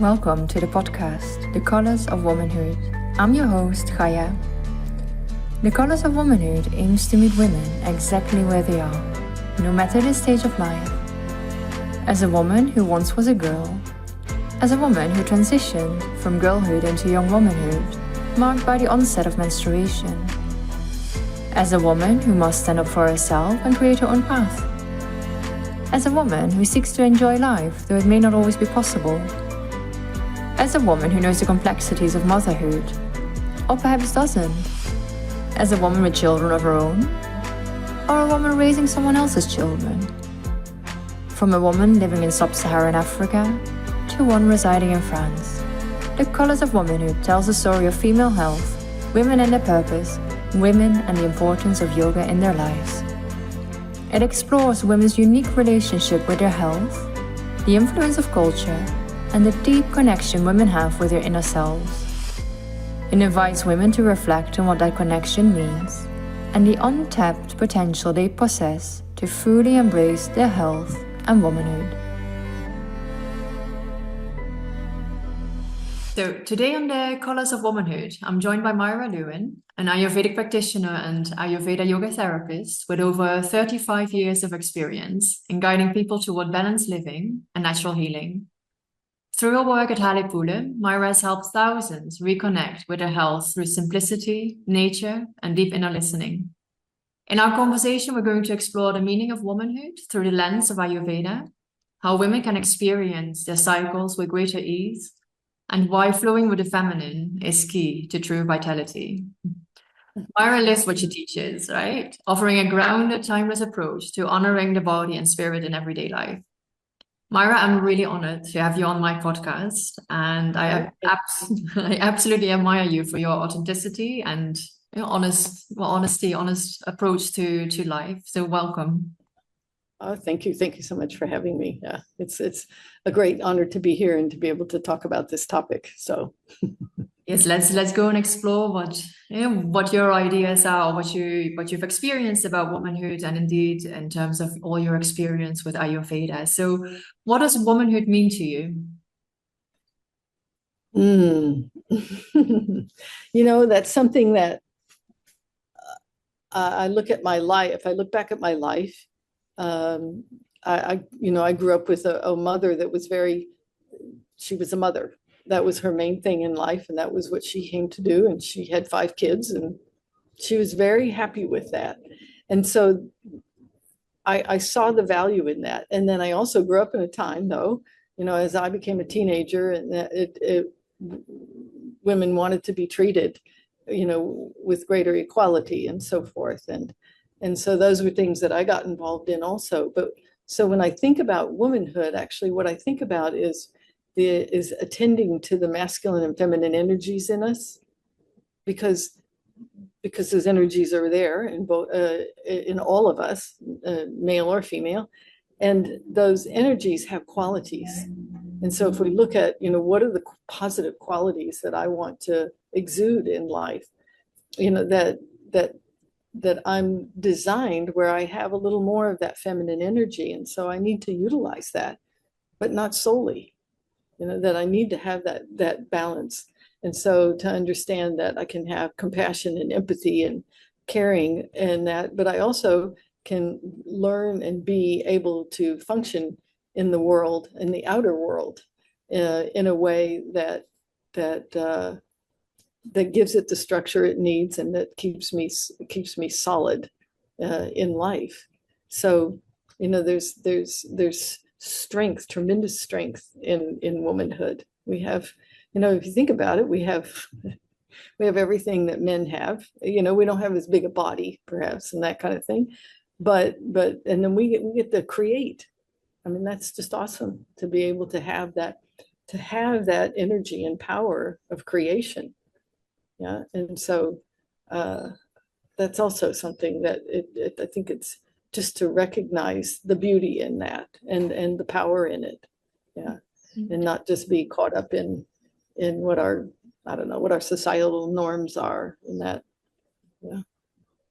Welcome to the podcast, The Colors of Womanhood. I'm your host, Chaya. The Colors of Womanhood aims to meet women exactly where they are, no matter the stage of life. As a woman who once was a girl, as a woman who transitioned from girlhood into young womanhood, marked by the onset of menstruation, as a woman who must stand up for herself and create her own path, as a woman who seeks to enjoy life, though it may not always be possible, as a woman who knows the complexities of motherhood, or perhaps doesn't, as a woman with children of her own, or a woman raising someone else's children, from a woman living in sub-Saharan Africa to one residing in France. The Colors of Womanhood tells the story of female health, women and their purpose, women and the importance of yoga in their lives. It explores women's unique relationship with their health, the influence of culture, and the deep connection women have with their inner selves. It invites women to reflect on what that connection means and the untapped potential they possess to fully embrace their health and womanhood. So today on the Colors of Womanhood, I'm joined by Myraji Lewin, an Ayurvedic practitioner and Ayurveda yoga therapist with over 35 years of experience in guiding people toward balanced living and natural healing. Through her work at Halepule, Mayra has helped thousands reconnect with their health through simplicity, nature, and deep inner listening. In our conversation, we're going to explore the meaning of womanhood through the lens of Ayurveda, how women can experience their cycles with greater ease, and why flowing with the feminine is key to true vitality. Mayra lives what she teaches, right? Offering a grounded, timeless approach to honoring the body and spirit in everyday life. Mayra, I'm really honored to have you on my podcast, and I absolutely admire you for your authenticity and honest approach to life. So welcome. Oh, thank you. Thank you so much for having me. Yeah, it's a great honor to be here and to be able to talk about this topic. So yes, let's go and explore what your ideas are, what you've experienced about womanhood, and indeed in terms of all your experience with Ayurveda. So, what does womanhood mean to you? That's something that I look at my life. If I look back at my life, I grew up with a mother that was she was a mother. That was her main thing in life, and that was what she came to do. And she had 5 kids, and she was very happy with that. And so I saw the value in that. And then I also grew up in a time, though, as I became a teenager, and women wanted to be treated, with greater equality and so forth. And so those were things that I got involved in also. But so when I think about womanhood, actually what I think about is attending to the masculine and feminine energies in us, because those energies are there in both in all of us, male or female, and those energies have qualities. And so if we look at what are the positive qualities that I want to exude in life, that I'm designed where I have a little more of that feminine energy, and so I need to utilize that, but not solely. That I need to have that balance. And so to understand that I can have compassion and empathy and caring and that, but I also can learn and be able to function in the world, in the outer world, in a way that gives it the structure it needs and that keeps me solid in life. So there's strength, tremendous strength in womanhood. We have, if you think about it, we have everything that men have. We don't have as big a body, perhaps, and that kind of thing, but and then we get to create. I mean, that's just awesome to be able to have that energy and power of creation. Yeah, and so that's also something that I think it's just to recognize the beauty in that and the power in it. Yeah, and not just be caught up in what our societal norms are in that. Yeah.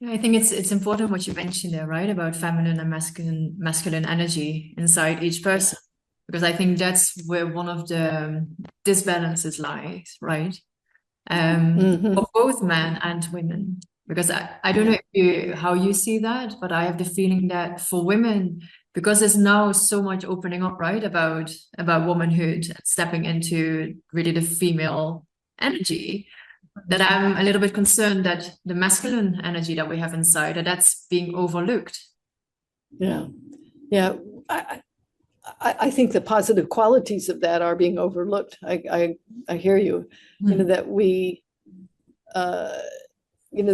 I think it's important what you mentioned there, right? About feminine and masculine energy inside each person. because I think that's where one of the disbalances lies, right? For both men and women. Because I don't know how you see that, but I have the feeling that for women, because there's now so much opening up, right, about womanhood and stepping into really the female energy, that I'm a little bit concerned that the masculine energy that we have inside, that's being overlooked. Yeah. Yeah. I think the positive qualities of that are being overlooked. I hear you. You know, that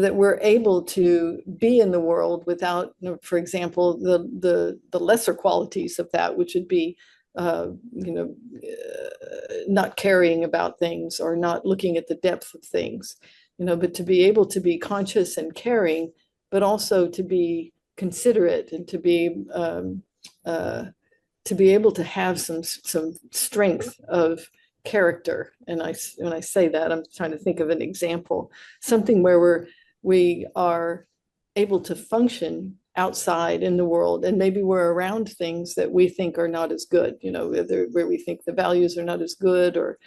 that we're able to be in the world without, for example, the lesser qualities of that, which would be, not caring about things or not looking at the depth of things, but to be able to be conscious and caring, but also to be considerate and to be able to have some strength of character. And when I say that, I'm trying to think of an example, something where we are able to function outside in the world, and maybe we're around things that we think are not as good, where we think the values are not as good, or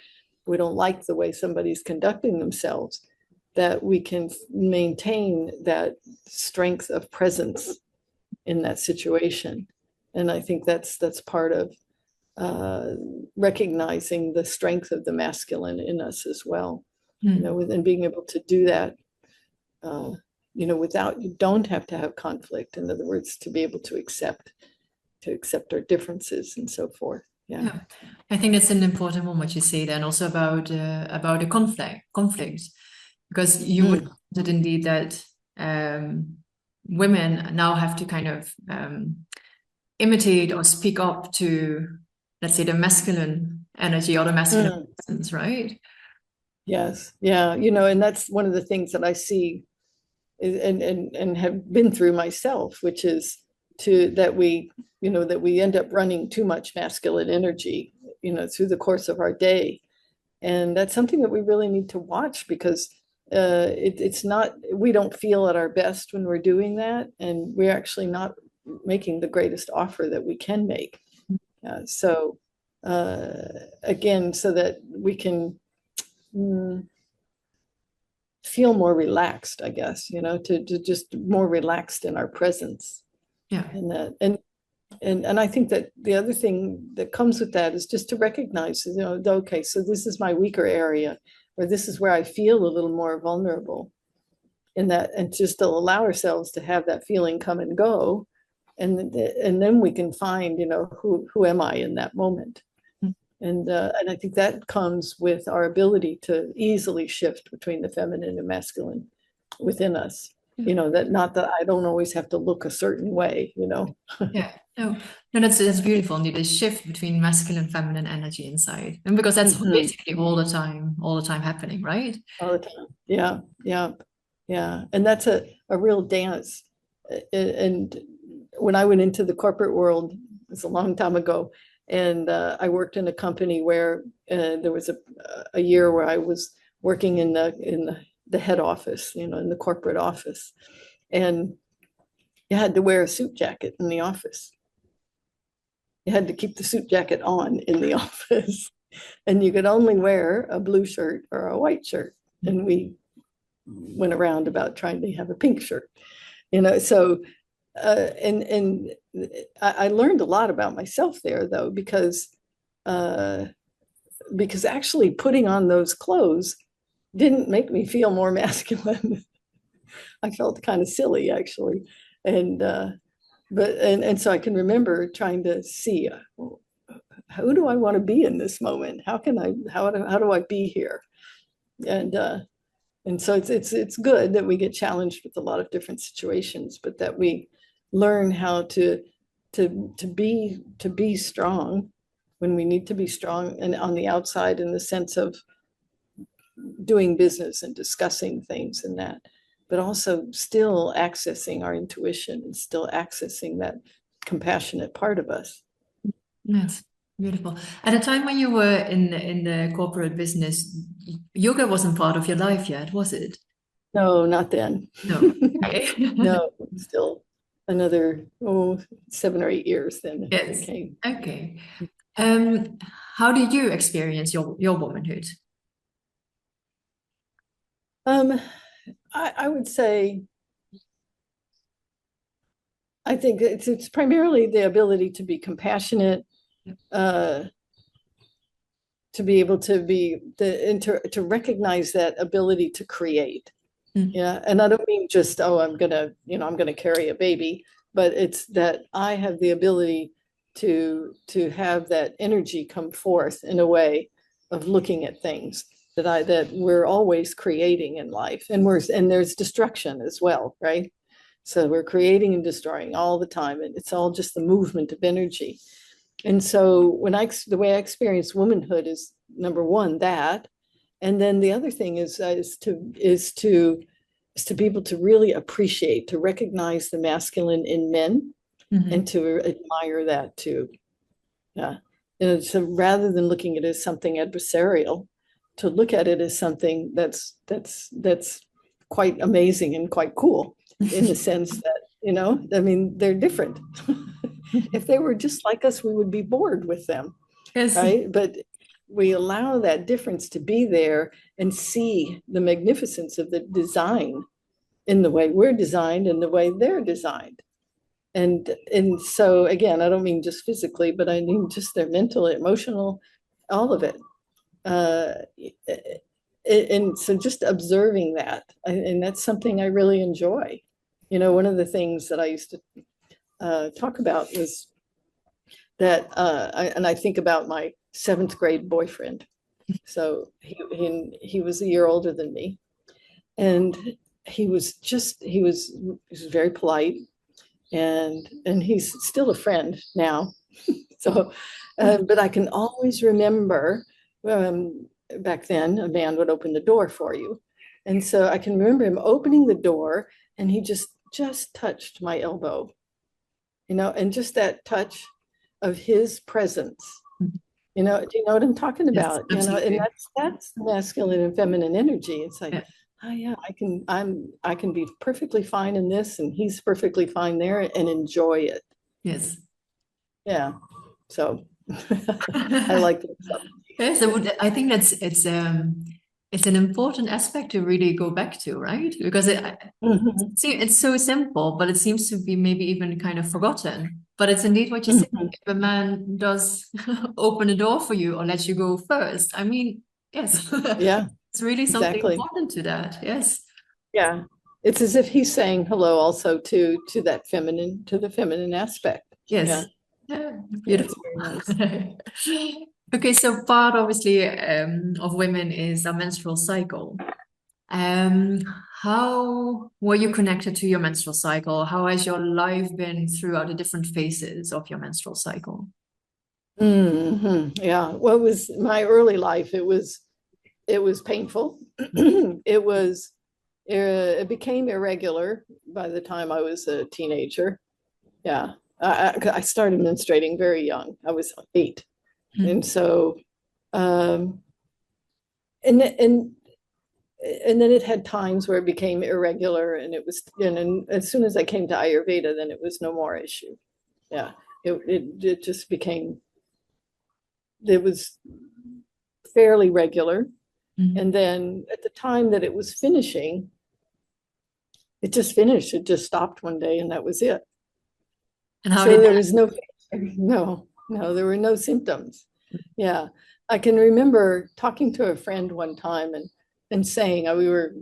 we don't like the way somebody's conducting themselves, that we can maintain that strength of presence in that situation. And I think that's part of recognizing the strength of the masculine in us as well, and being able to do that, without, you don't have to have conflict. In other words, to be able to accept our differences and so forth. Yeah. I think that's an important one, what you say then, also about the conflict, because you would that indeed that women now have to kind of imitate or speak up to, let's say, the masculine energy or the masculine presence, right? Yes. Yeah. And that's one of the things that I see and have been through myself, which is that we end up running too much masculine energy, through the course of our day. And that's something that we really need to watch, because it's not, we don't feel at our best when we're doing that. And we're actually not making the greatest offer that we can make. So again, so that we can feel more relaxed, I guess, to just more relaxed in our presence. Yeah. And I think that the other thing that comes with that is just to recognize, okay, so this is my weaker area, or this is where I feel a little more vulnerable in that, and just to allow ourselves to have that feeling come and go. And then we can find, who am I in that moment? And I think that comes with our ability to easily shift between the feminine and masculine within us. That not that I don't always have to look a certain way, Yeah, no, that's beautiful. Indeed, the shift between masculine and feminine energy inside, and because that's basically all the time happening, right? All the time. Yeah. And that's a real dance. And when I went into the corporate world, it was a long time ago, and I worked in a company where there was a year where I was working in the head office, in the corporate office, and you had to wear a suit jacket in the office. You had to keep the suit jacket on in the office, and you could only wear a blue shirt or a white shirt. And we went around about trying to have a pink shirt, so and I learned a lot about myself there, though, because actually putting on those clothes didn't make me feel more masculine. I felt kind of silly, actually. And so I can remember trying to see, who do I want to be in this moment? How do I be here? And so it's good that we get challenged with a lot of different situations, but that we learn how to be strong when we need to be strong, and on the outside, in the sense of doing business and discussing things and that, but also still accessing our intuition and still accessing that compassionate part of us. Yes, beautiful. At a time when you were in the corporate business, yoga wasn't part of your life yet, was it? No, not then. No. Okay. No, still another 7 or 8 years then. Yes. It came. Okay. Um, how did you experience your womanhood? Um, I would say, I think it's primarily the ability to be compassionate, uh, to be able to be and to recognize that ability to create. Mm. Yeah. And I don't mean just, oh, I'm gonna carry a baby, but it's that I have the ability to have that energy come forth in a way of looking at things that we're always creating in life. And there's destruction as well, right? So we're creating and destroying all the time, and it's all just the movement of energy. And so the way I experience womanhood is number one, that, and then the other thing is to be able to really appreciate, to recognize the masculine in men, and to admire that too. Yeah. And so rather than looking at it as something adversarial, to look at it as something that's quite amazing and quite cool, in the sense that, I mean, they're different. If they were just like us, we would be bored with them, Yes. right? But we allow that difference to be there and see the magnificence of the design in the way we're designed and the way they're designed. And so again, I don't mean just physically, but I mean just their mental, emotional, all of it. Uh, and so just observing that, and that's something I really enjoy. One of the things that I used to talk about was that, and I think about my seventh grade boyfriend. So he was a year older than me, and he was very polite, and he's still a friend now. So, but I can always remember, back then a man would open the door for you, and so I can remember him opening the door, and he just touched my elbow, and just that touch of his presence. Do you know what I'm talking Yes, about? And absolutely. that's masculine and feminine energy. It's like, Yeah. oh yeah, I can be perfectly fine in this, and he's perfectly fine there, and enjoy it. Yes. Yeah. So I like that. Yes, I think it's an important aspect to really go back to, right? Because Mhm, it's so simple, but it seems to be maybe even kind of forgotten. But it's indeed what you say. mhm. If a man does open a door for you or lets you go first, I mean, yes, Yeah, it's really something exactly. important to that. Yes. Yeah. It's as if he's saying hello also to the feminine aspect. Yes. Yeah. Yeah, Yeah, it's beautiful. very nice. Okay, so part obviously of women is a menstrual cycle. Um, how were you connected to your menstrual cycle? How has your life been throughout the different phases of your menstrual cycle? Yeah. Well, it was my early life. It was painful. It became irregular by the time I was a teenager. Yeah. I started menstruating very young. I was 8. Hmm. And so, um, and, and, and then it had times where it became irregular, and as soon as I came to Ayurveda, then it was no more issue. Yeah. It just became, it was fairly regular. Hmm. And then at the time that it was finishing, it just finished. It just stopped one day, and that was it. And how So did there that? was no, there were no symptoms. Yeah. I can remember talking to a friend one time, and saying, we were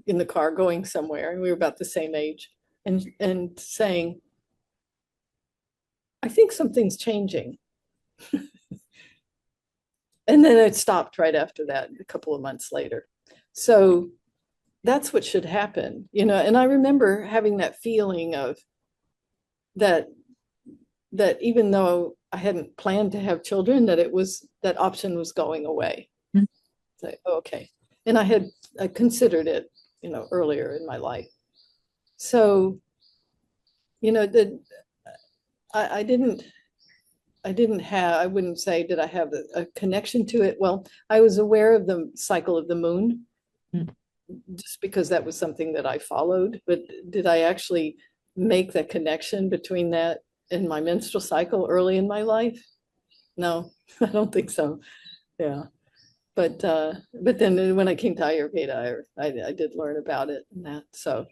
in the car going somewhere, and we were about the same age, and saying, I think something's changing. And then it stopped right after that, a couple of months later. So that's what should happen, and I remember having that feeling of that that even though I hadn't planned to have children, that option was going away. Hmm. Like, okay. And I considered it, earlier in my life. So, that I didn't have, I wouldn't say, did I have a connection to it? Well, I was aware of the cycle of the moon, Hmm. just because that was something that I followed. But did I actually make that connection between that and my menstrual cycle early in my life? No, I don't think so. Yeah. But then when I came to Ayurveda, I did learn about it and that. So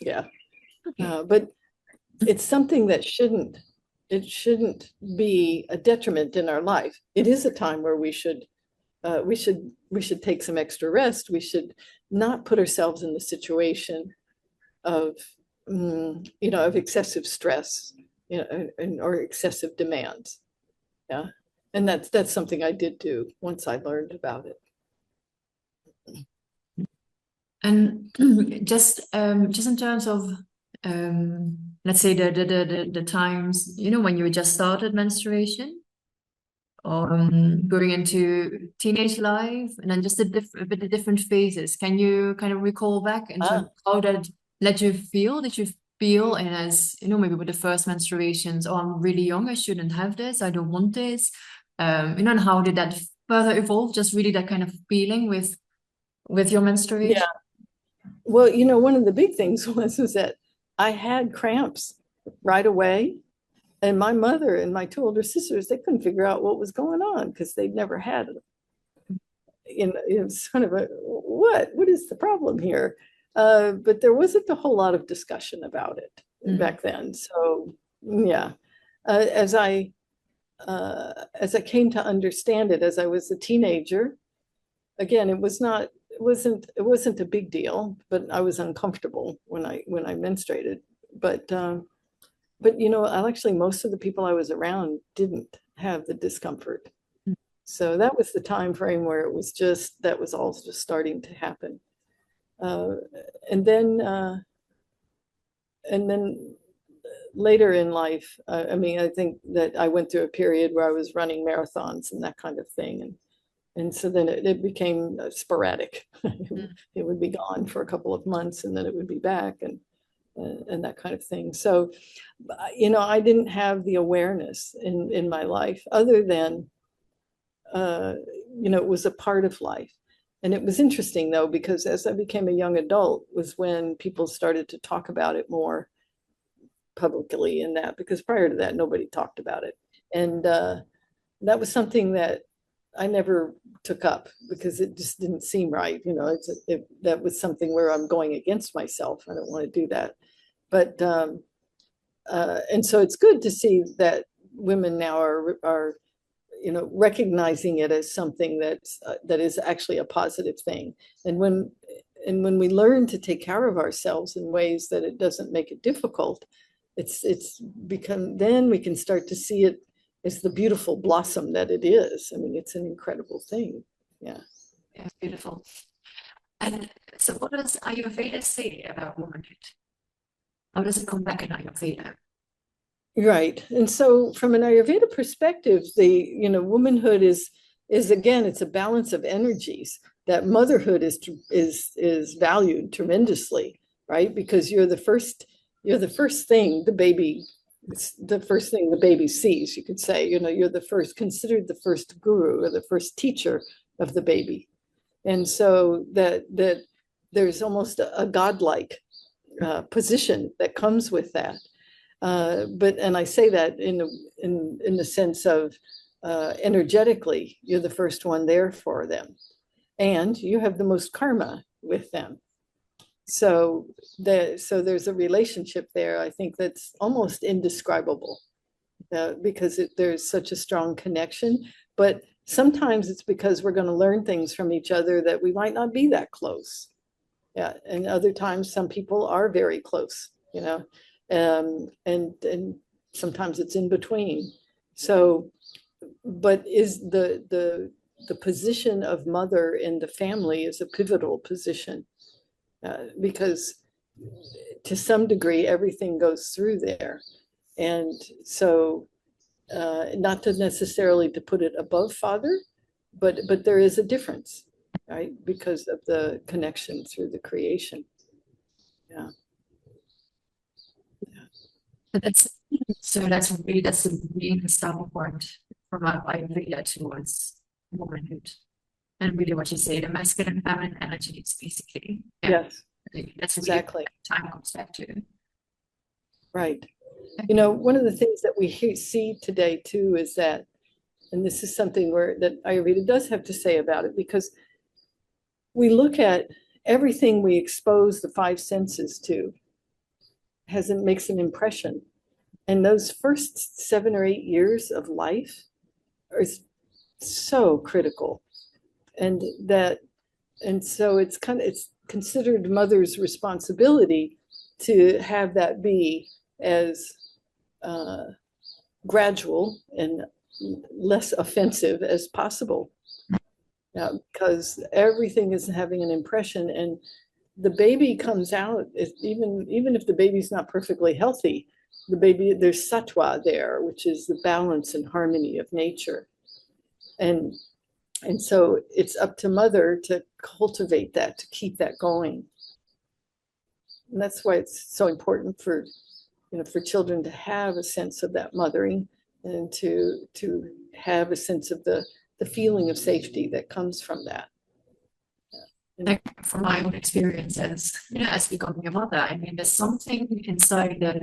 yeah. Okay. But it's something that it shouldn't be a detriment in our life. It is a time where we should take some extra rest. We should not put ourselves in the situation of, of excessive stress, or excessive demands. Yeah. And that's something I did do once I learned about it. And just in terms of let's say the times, when you just started menstruation, going into teenage life, and then just the different phases. Can you kind of recall back in terms of how that let you feel? Did you feel, and as maybe with the first menstruations, oh, I'm really young, I shouldn't have this, I don't want this. And how did that further evolve? Just really that kind of feeling with your menstruation. Yeah. Well, one of the big things was that I had cramps right away. And my mother and my two older sisters, they couldn't figure out what was going on because they'd never had it. It was kind of what is the problem here? But there wasn't a whole lot of discussion about it back then. So yeah, as I came to understand it as I was a teenager, again, it wasn't a big deal, but I was uncomfortable when I menstruated. But actually most of the people I was around didn't have the discomfort. So that was the time frame where that was all just starting to happen. And then later in life, I think that I went through a period where I was running marathons and that kind of thing. And so then it became sporadic. It would be gone for a couple of months and then it would be back and that kind of thing. So, I didn't have the awareness in my life other than, it was a part of life. And it was interesting though, because as I became a young adult was when people started to talk about it more publicly and that, because prior to that, nobody talked about it. And that was something that I never took up because it just didn't seem right. That was something where I'm going against myself. I don't want to do that. But and so it's good to see that women now are recognizing it as something that is actually a positive thing. And when we learn to take care of ourselves in ways that it doesn't make it difficult, then we can start to see it as the beautiful blossom that it is. It's an incredible thing. Yeah. Yeah, beautiful. And so what does Ayurveda say about womanhood? How does it come back in Ayurveda? Right. And so from an Ayurveda perspective, womanhood is again, it's a balance of energies. That motherhood is valued tremendously, right? Because you're the first thing the baby sees, you could say. You're considered the first guru or the first teacher of the baby. And so that there's almost a godlike position that comes with that. And I say that in the sense of energetically, you're the first one there for them, and you have the most karma with them. So there's a relationship there, I think, that's almost indescribable because there's such a strong connection. But sometimes it's because we're going to learn things from each other that we might not be that close. Yeah, and other times some people are very close, and sometimes it's in between. So, but is the position of mother in the family is a pivotal position because to some degree everything goes through there, and so not to necessarily to put it above father, but there is a difference, right? Because of the connection through the creation. Yeah. That's the main starting point from our Ayurveda towards womanhood. And really what you say, the masculine and feminine energies, basically. Yeah. Yes. That's really exactly. Time comes back to. Right. One of the things that we see today too is that And this is something that Ayurveda does have to say about it, because we look at everything we expose the five senses to makes an impression. And those first 7 or 8 years of life are so critical. And so it's considered mother's responsibility to have that be as gradual and less offensive as possible. Because everything is having an impression, and the baby comes out, even if the baby's not perfectly healthy, there's sattva there, which is the balance and harmony of nature. And so it's up to mother to cultivate that, to keep that going. And that's why it's so important for children to have a sense of that mothering, and to have a sense of the feeling of safety that comes from that. Like from my own experiences, as becoming a mother, I mean, there's something inside that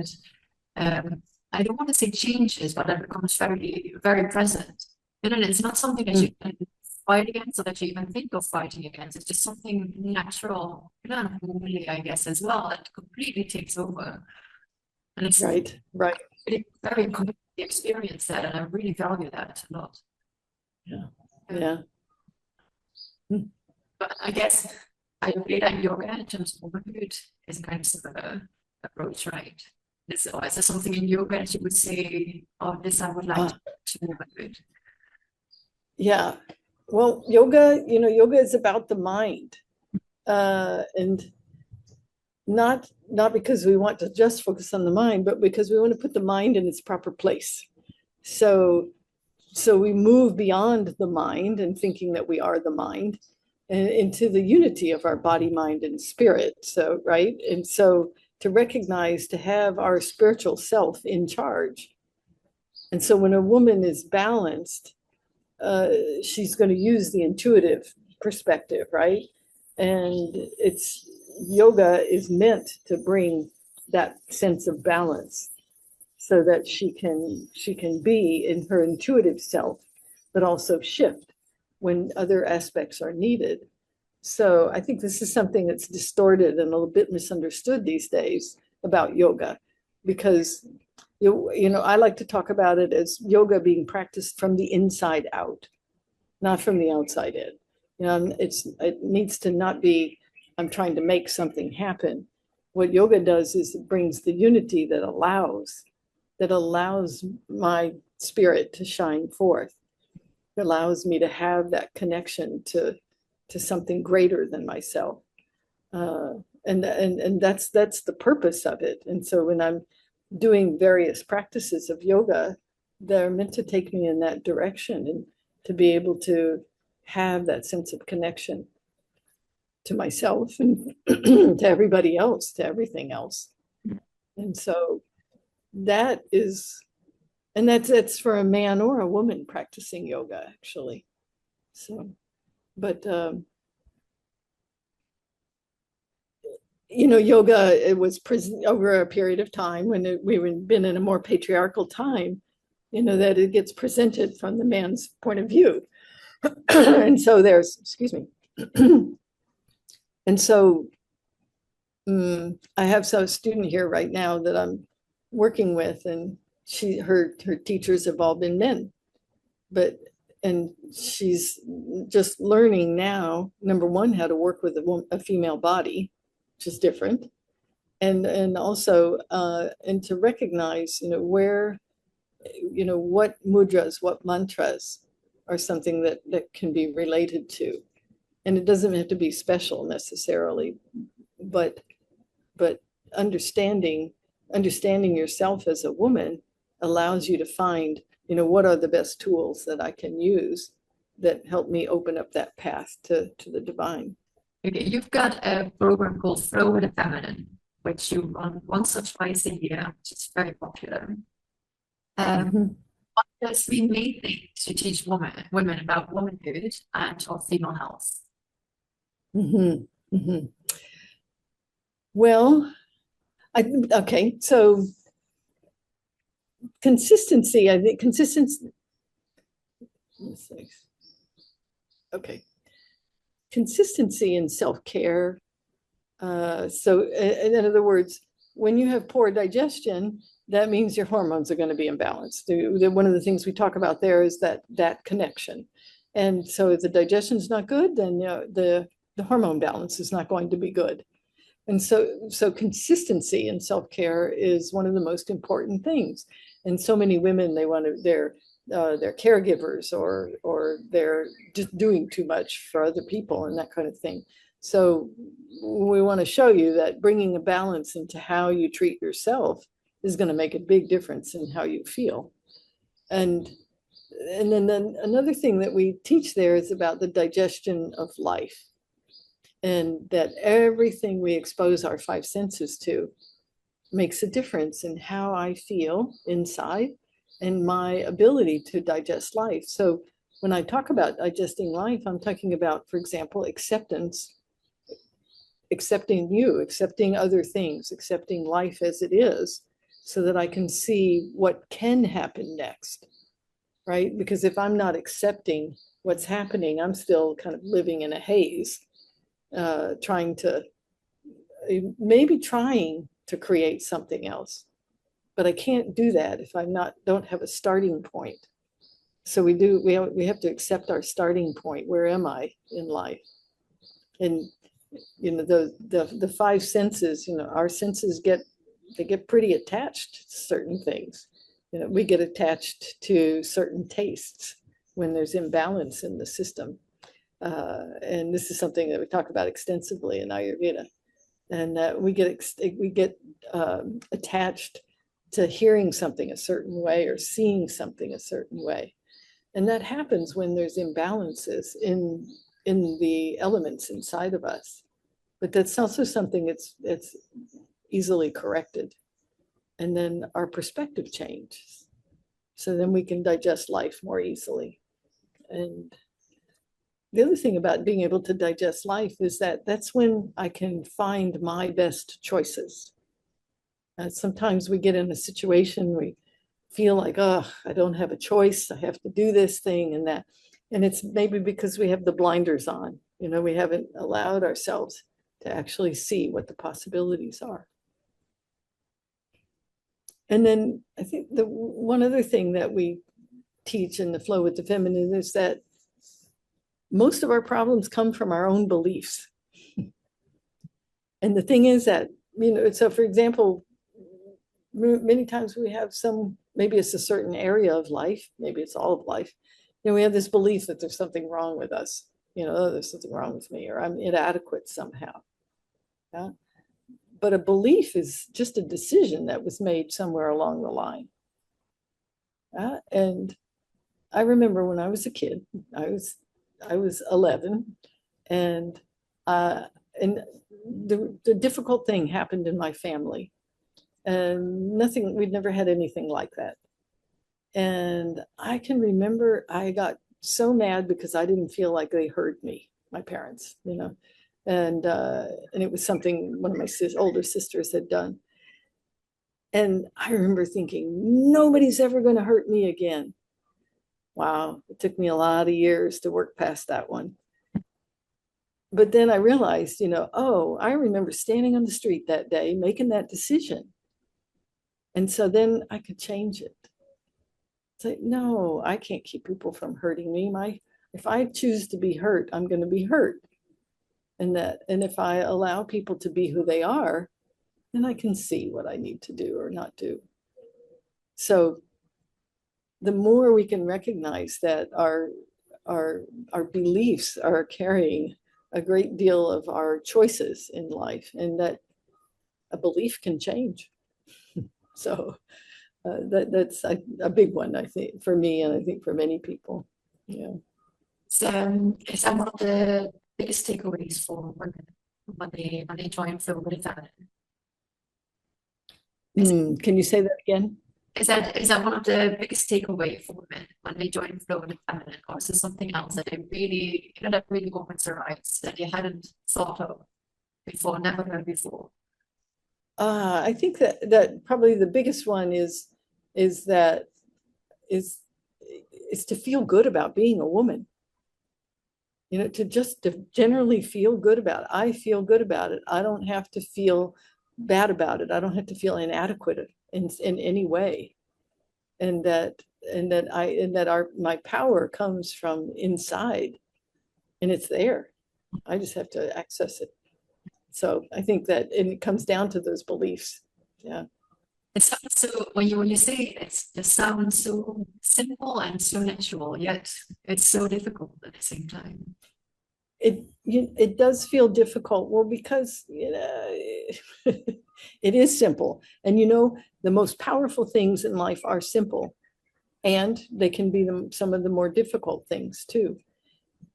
I don't want to say changes, but that becomes very, very present. And it's not something that you can fight against, or that you even think of fighting against. It's just something natural, and womanly, I guess, as well, that completely takes over. And it's right. It's very completely experience that, and I really value that a lot. Yeah. But I guess Ayurveda and yoga in terms of womanhood is a kind of similar approach, right? Is there something in yoga that you would say, oh, this I would like to womanhood? Yeah. Well, yoga is about the mind. And not because we want to just focus on the mind, but because we want to put the mind in its proper place. So we move beyond the mind and thinking that we are the mind, and into the unity of our body, mind, and spirit. So, right. And so to recognize, to have our spiritual self in charge. And so when a woman is balanced, she's going to use the intuitive perspective, right? And yoga is meant to bring that sense of balance, so that she can be in her intuitive self, but also shift when other aspects are needed. So I think this is something that's distorted and a little bit misunderstood these days about yoga, because I like to talk about it as yoga being practiced from the inside out, not from the outside in. It needs to not be, I'm trying to make something happen. What yoga does is it brings the unity that allows my spirit to shine forth. It allows me to have that connection to something greater than myself. And that's the purpose of it. And so when I'm doing various practices of yoga, they're meant to take me in that direction, and to be able to have that sense of connection to myself and to everybody else, to everything else. And so that's for a man or a woman practicing yoga, actually. So, but yoga, it was over a period of time when we've been in a more patriarchal time, that it gets presented from the man's point of view. And so excuse me. And so I have a student here right now that I'm working with, and her teachers have all been men, and she's just learning now, number one, how to work with a female body, which is different, and also and to recognize where what mudras, what mantras are something that can be related to. And it doesn't have to be special necessarily, but understanding yourself as a woman allows you to find, what are the best tools that I can use that help me open up that path to the divine. Okay, you've got a program called Flow with the Feminine, which you run once or twice a year, which is very popular. What are the three main things to teach women about womanhood and or female health? Well, okay, so consistency, I think 6. Okay. Consistency in self-care. So in other words, when you have poor digestion, that means your hormones are going to be imbalanced. One of the things we talk about there is that connection. And so if the digestion is not good, then the hormone balance is not going to be good. And so consistency in self-care is one of the most important things. And so many women, they're caregivers or they're just doing too much for other people and that kind of thing. So we want to show you that bringing a balance into how you treat yourself is going to make a big difference in how you feel. And then another thing that we teach there is about the digestion of life, and that everything we expose our 5 senses to makes a difference in how I feel inside and my ability to digest life. So when I talk about digesting life, I'm talking about, for example, acceptance, accepting you, accepting other things, accepting life as it is, so that I can see what can happen next, right? Because if I'm not accepting what's happening, I'm still kind of living in a haze, trying to create something else. But I can't do that if don't have a starting point. So we have to accept our starting point. Where am I in life? And the 5 senses, our senses get pretty attached to certain things. We get attached to certain tastes when there's imbalance in the system. And this is something that we talk about extensively in Ayurveda. And we get attached to hearing something a certain way or seeing something a certain way. And that happens when there's imbalances in the elements inside of us. But that's also something that's easily corrected. And then our perspective changes. So then we can digest life more easily. And the other thing about being able to digest life is that's when I can find my best choices. Sometimes we get in a situation, we feel like, oh, I don't have a choice. I have to do this thing and that. And it's maybe because we have the blinders on. We haven't allowed ourselves to actually see what the possibilities are. And then I think the one other thing that we teach in the Flow with the Feminine is that most of our problems come from our own beliefs. And the thing is that, so for example, many times we have maybe it's a certain area of life, maybe it's all of life. We have this belief that there's something wrong with us, oh, there's something wrong with me, or I'm inadequate somehow. Yeah? But a belief is just a decision that was made somewhere along the line. And I remember when I was a kid, I was 11, and the difficult thing happened in my family, and we'd never had anything like that. And I can remember I got so mad because I didn't feel like they heard me, my parents, and it was something one of my older sisters had done. And I remember thinking, nobody's ever going to hurt me again. Wow, it took me a lot of years to work past that one. But then I realized, I remember standing on the street that day, making that decision. And so then I could change it. It's like, no, I can't keep people from hurting me. If I choose to be hurt, I'm going to be hurt. And if I allow people to be who they are, then I can see what I need to do or not do. So the more we can recognize that our beliefs are carrying a great deal of our choices in life, and that a belief can change. So that's a big one, I think, for me, and I think for many people. Yeah. So is that one of the biggest takeaways for women when they join Flow with the Feminine? Can you say that again? Is that one of the biggest takeaway for women when they join Flow with the Feminine, or is there something else that really opens their eyes that they hadn't thought of before, never heard before? I think that probably the biggest one is is to feel good about being a woman. You know, to generally feel good about it. I feel good about it. I don't have to feel bad about it. I don't have to feel inadequate in any way. And that my power comes from inside, and it's there. I just have to access it. So I think that, and it comes down to those beliefs. Yeah. It sounds so, when you say it, it sounds so simple and so natural, yet it's so difficult at the same time. It does feel difficult. Well, because, you know, it is simple. And, you know, the most powerful things in life are simple, and they can be some of the more difficult things too.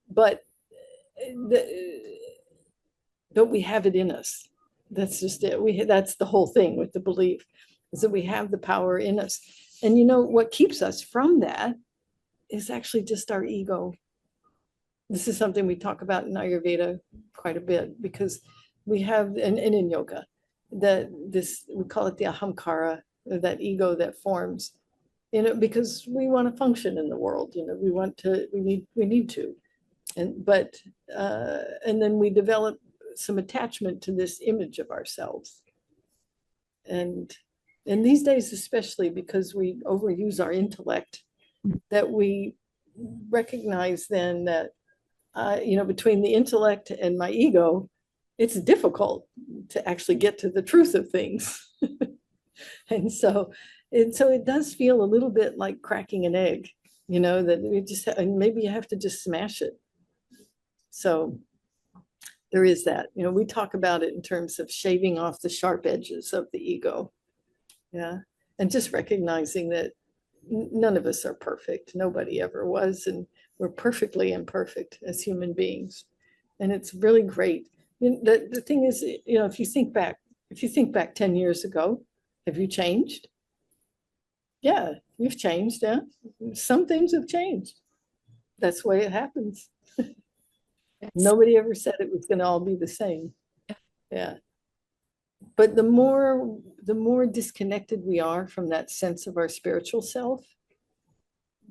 But we have it in us. That's just it. That's the whole thing with the belief, is that we have the power in us. And you know what keeps us from that is actually just our ego. This is something we talk about in Ayurveda quite a bit, because we have, and in yoga, that we call it the ahamkara, that ego that forms, you know, because we want to function in the world, you know, we need to. And then we develop some attachment to this image of ourselves. And these days, especially because we overuse our intellect, that we recognize then that, you know, between the intellect and my ego, it's difficult to actually get to the truth of things. And so it does feel a little bit like cracking an egg, you know, that we just, and maybe you have to just smash it. So there is that, you know, we talk about it in terms of shaving off the sharp edges of the ego. Yeah. And just recognizing that none of us are perfect. Nobody ever was. And we're perfectly imperfect as human beings. And it's really great. You know, the thing is, you know, if you think back 10 years ago, have you changed? Yeah, you've changed. Yeah. Some things have changed. That's the way it happens. Yes. Nobody ever said it was going to all be the same. Yeah. But the more disconnected we are from that sense of our spiritual self,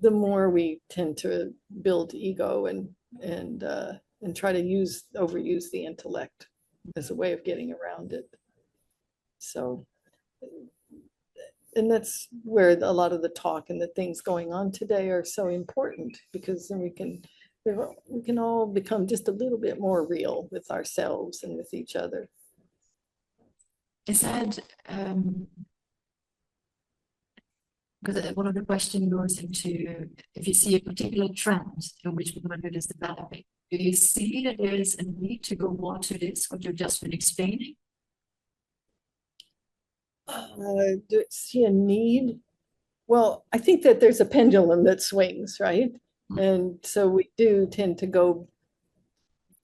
the more we tend to build ego and try to overuse the intellect as a way of getting around it. So, and that's where a lot of the talk and the things going on today are so important, because then we can all become just a little bit more real with ourselves and with each other. Is that because one of the questions goes into, if you see a particular trend in which womanhood is developing, do you see that there is a need to go more to this, what you've just been explaining? Do I see a need? Well, I think that there's a pendulum that swings, right? And so we do tend to go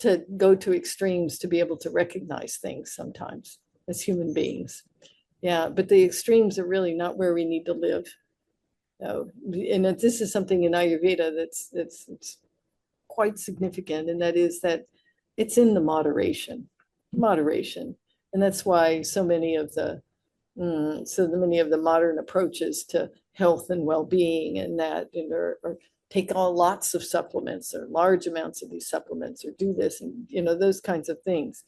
to extremes to be able to recognize things sometimes as human beings. Yeah, but the extremes are really not where we need to live. And this is something in Ayurveda that's quite significant, and that is that it's in the moderation. And that's why so many of the modern approaches to health and well-being and that, or take lots of supplements or large amounts of these supplements, or do this, and, you know, those kinds of things.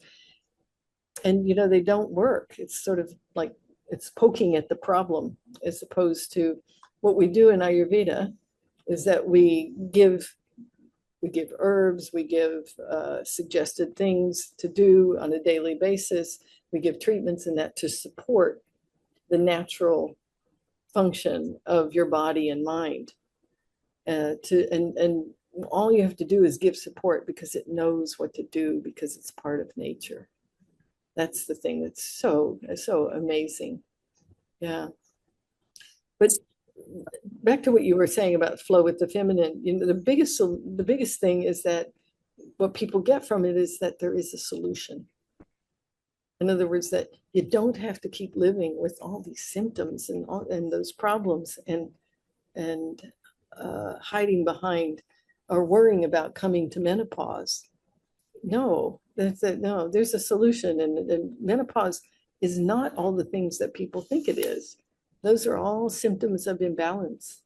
And, you know, they don't work. It's sort of like it's poking at the problem, as opposed to what we do in Ayurveda is that we give herbs, we give suggested things to do on a daily basis. We give treatments in that to support the natural function of your body and mind. And all you have to do is give support, because it knows what to do, because it's part of nature. That's the thing that's so amazing. Yeah. But back to what you were saying about flow with the feminine, you know, the biggest thing is that what people get from it is that there is a solution. In other words, that you don't have to keep living with all these symptoms and those problems and hiding behind or worrying about coming to menopause. No, there's a solution, and menopause is not all the things that people think it is. Those are all symptoms of imbalance.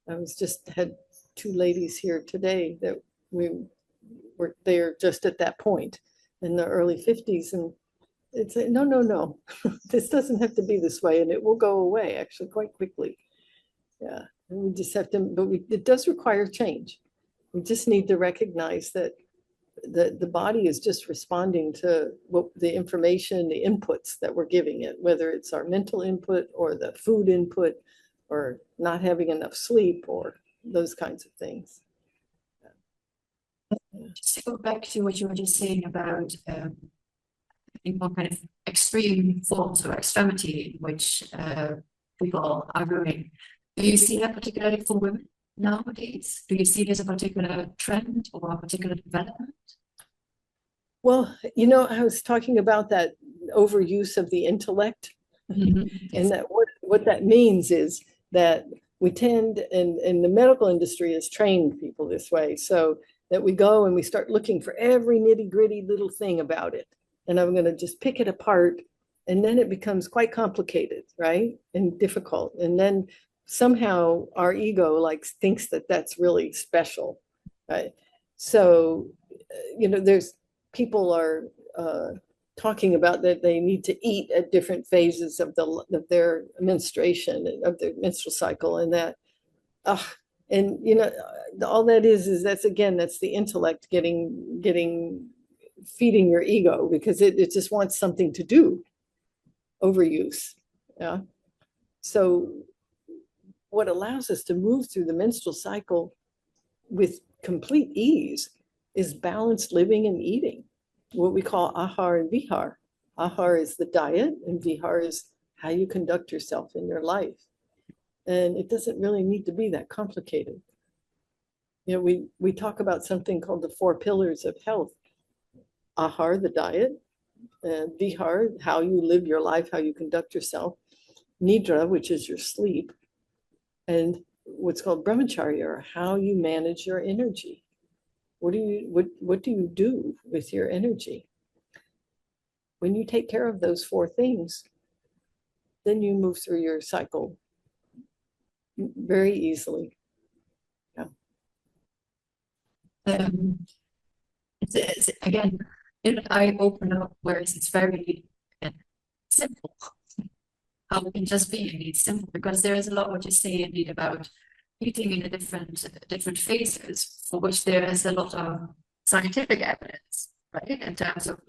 I had two ladies here today that they're just at that point in the early 50s, and it's no, no, no, this doesn't have to be this way, and it will go away actually quite quickly. Yeah, and we just have to, but it does require change. We just need to recognize that the body is just responding to what the information, the inputs that we're giving it, whether it's our mental input or the food input or not having enough sleep or those kinds of things. Just to go back to what you were just saying about, I think, one kind of extreme forms of extremity in which people are going. Do you see that particularly for women nowadays? Do you see there's a particular trend or a particular development? Well, you know, I was talking about that overuse of the intellect. And that what that means is that we tend, and the medical industry has trained people this way, so that we go and we start looking for every nitty gritty little thing about it. And I'm going to just pick it apart. And then it becomes quite complicated, right? And difficult. And then somehow our ego thinks that that's really special, right? So, you know, people are talking about that they need to eat at different phases of their menstruation, of their menstrual cycle, and that, and you know, all that is that's the intellect feeding your ego, because it just wants something to do. Overuse. Yeah. So what allows us to move through the menstrual cycle with complete ease is balanced living and eating, what we call Ahar and Vihar. Ahar is the diet, and Vihar is how you conduct yourself in your life. And it doesn't really need to be that complicated. You know, we talk about something called the 4 pillars of health. Ahar, the diet, Vihar, how you live your life, how you conduct yourself, Nidra, which is your sleep, and what's called Brahmacharya, or how you manage your energy. What do you do with your energy? When you take care of those 4 things, then you move through your cycle very easily. Yeah. It's again, I open up, whereas it's very simple. How we can just be indeed simple, because there is a lot what you say indeed about eating in the different phases, for which there is a lot of scientific evidence, right, in terms of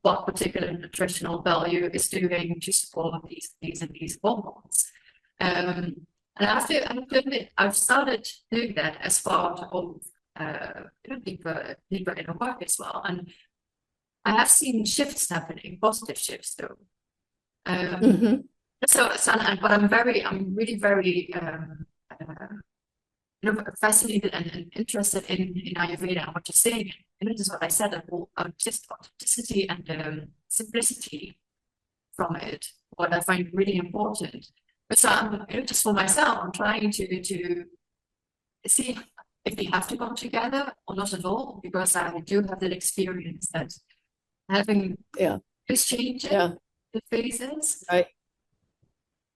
what particular nutritional value is doing to support these and these hormones. And I have to admit, I've started doing that as part of deeper inner work as well, and I have seen shifts happening, positive shifts though. But I'm really very fascinated and interested in Ayurveda and what you're saying. And this is what I said, just authenticity and simplicity from it, what I find really important. But so just for myself, I'm trying to see if they have to come together or not at all, because I do have that experience that having this change the phases. Right.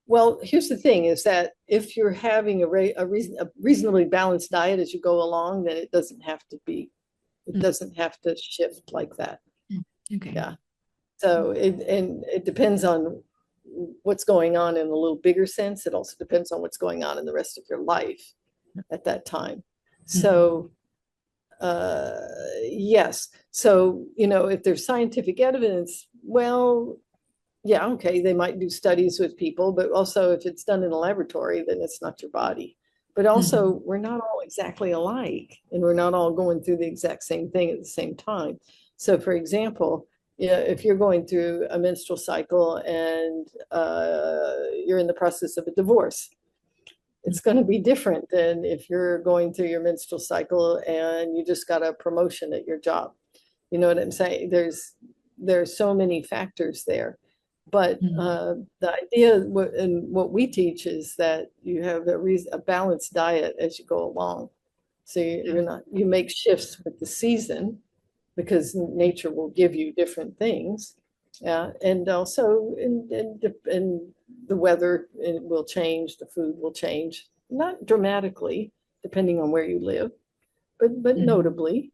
Well, here's the thing, is that if you're having a reasonably balanced diet as you go along, then it doesn't have to be, it doesn't have to shift like that. Okay. Yeah. So it depends on what's going on in a little bigger sense. It also depends on what's going on in the rest of your life at that time. So, yes. So, you know, if there's scientific evidence, well, yeah, okay, they might do studies with people, but also if it's done in a laboratory, then it's not your body. But also, we're not all exactly alike, and we're not all going through the exact same thing at the same time. So, for example, if you're going through a menstrual cycle and you're in the process of a divorce, it's going to be different than if you're going through your menstrual cycle and you just got a promotion at your job. You know what I'm saying? There's so many factors there. But the idea and what we teach is that you have a balanced diet as you go along. So you make shifts with the season, because nature will give you different things. Yeah, and also in the weather will change, the food will change, not dramatically, depending on where you live, but notably,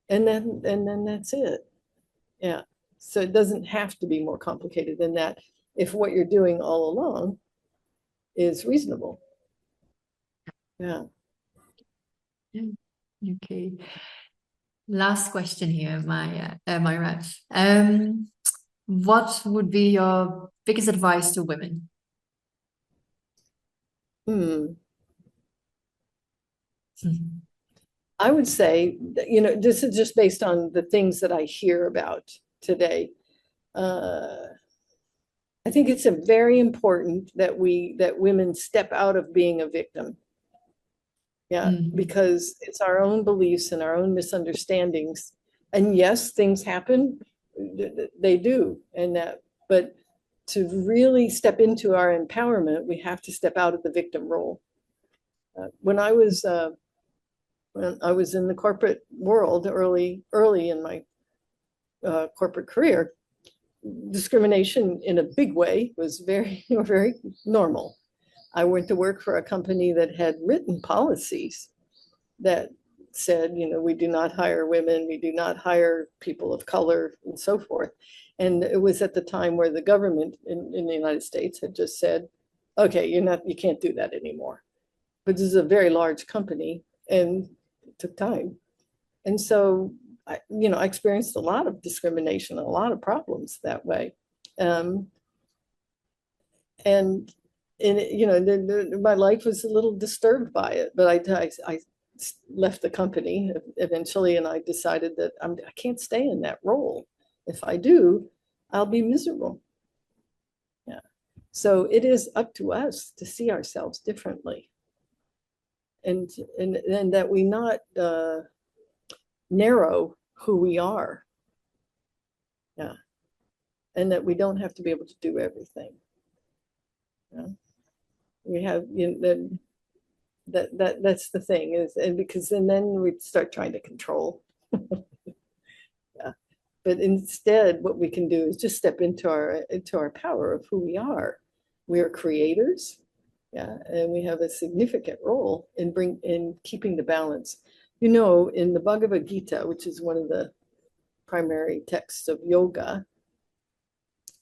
and then that's it. Yeah. So it doesn't have to be more complicated than that if what you're doing all along is reasonable. Yeah. Okay. Last question here, Myra. What would be your biggest advice to women? I would say that, this is just based on the things that I hear about today. I think it's very important that women step out of being a victim. Yeah, because it's our own beliefs and our own misunderstandings. And yes, things happen, they do, but to really step into our empowerment, we have to step out of the victim role. When I was in the corporate world early in my corporate career, discrimination in a big way was very, very normal. I went to work for a company that had written policies that said, we do not hire women, we do not hire people of color, and so forth. And it was at the time where the government in the United States had just said, okay, you can't do that anymore. But this is a very large company, and it took time. And so, I experienced a lot of discrimination, a lot of problems that way. My life was a little disturbed by it, but I left the company eventually, and I decided that I can't stay in that role. If I do, I'll be miserable. Yeah. So it is up to us to see ourselves differently, and that we not narrow who we are. Yeah. And that we don't have to be able to do everything. Yeah. We have, that's the thing is, and then we start trying to control. Yeah. But instead, what we can do is just step into our power of who we are. We are creators. Yeah. And we have a significant role in keeping the balance. In the Bhagavad Gita, which is one of the primary texts of yoga,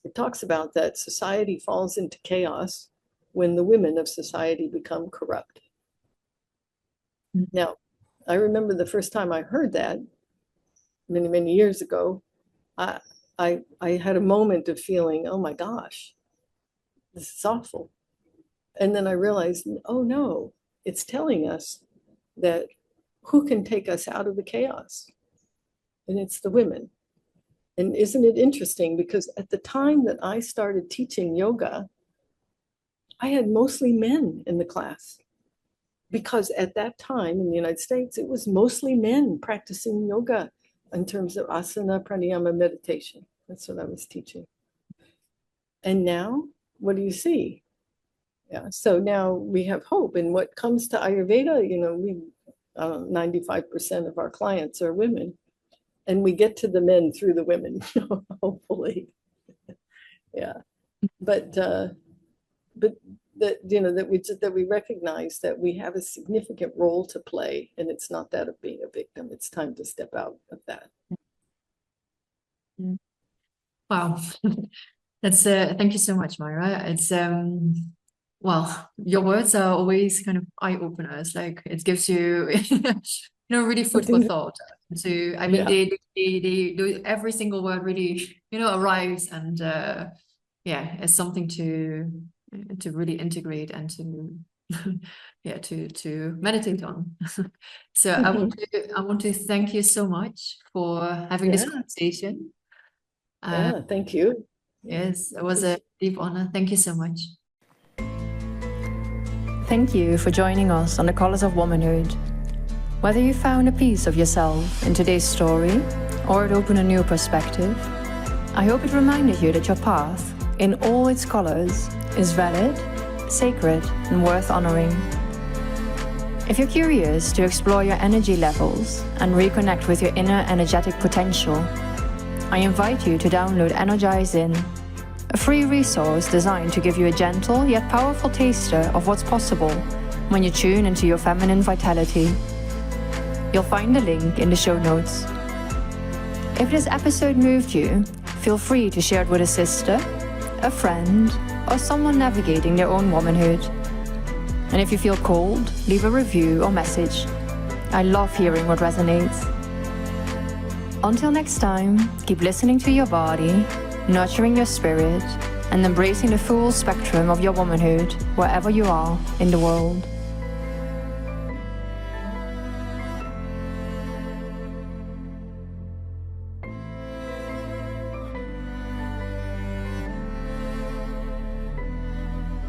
it talks about that society falls into chaos when the women of society become corrupt. Now, I remember the first time I heard that many, many years ago, I had a moment of feeling, oh my gosh, this is awful. And then I realized, oh no, it's telling us that who can take us out of the chaos? And it's the women. And isn't it interesting? Because at the time that I started teaching yoga, I had mostly men in the class. Because at that time in the United States, it was mostly men practicing yoga in terms of asana, pranayama, meditation. That's what I was teaching. And now, what do you see? Yeah, so now we have hope. And what comes to Ayurveda, 95% of our clients are women. And we get to the men through the women, hopefully. Yeah, but that we recognize that we have a significant role to play, and it's not that of being a victim. It's time to step out of that. Wow, that's thank you so much, Mayra. It's well, your words are always kind of eye openers. Like it gives you, really food for thought. So I mean, they do every single word really, arrives, and it's something to really integrate and to meditate on. So I want to thank you so much for having this conversation. Thank you. Yes, it was a deep honor. Thank you so much. Thank you for joining us on the Colors of Womanhood. Whether you found a piece of yourself in today's story or it opened a new perspective, I hope it reminded you that your path, in all its colors, is valid, sacred, and worth honoring. If you're curious to explore your energy levels and reconnect with your inner energetic potential, I invite you to download Energize In, a free resource designed to give you a gentle yet powerful taster of what's possible when you tune into your feminine vitality. You'll find the link in the show notes. If this episode moved you, feel free to share it with a sister, a friend, or someone navigating their own womanhood. And if you feel called, leave a review or message. I love hearing what resonates. Until next time, keep listening to your body, nurturing your spirit, and embracing the full spectrum of your womanhood wherever you are in the world.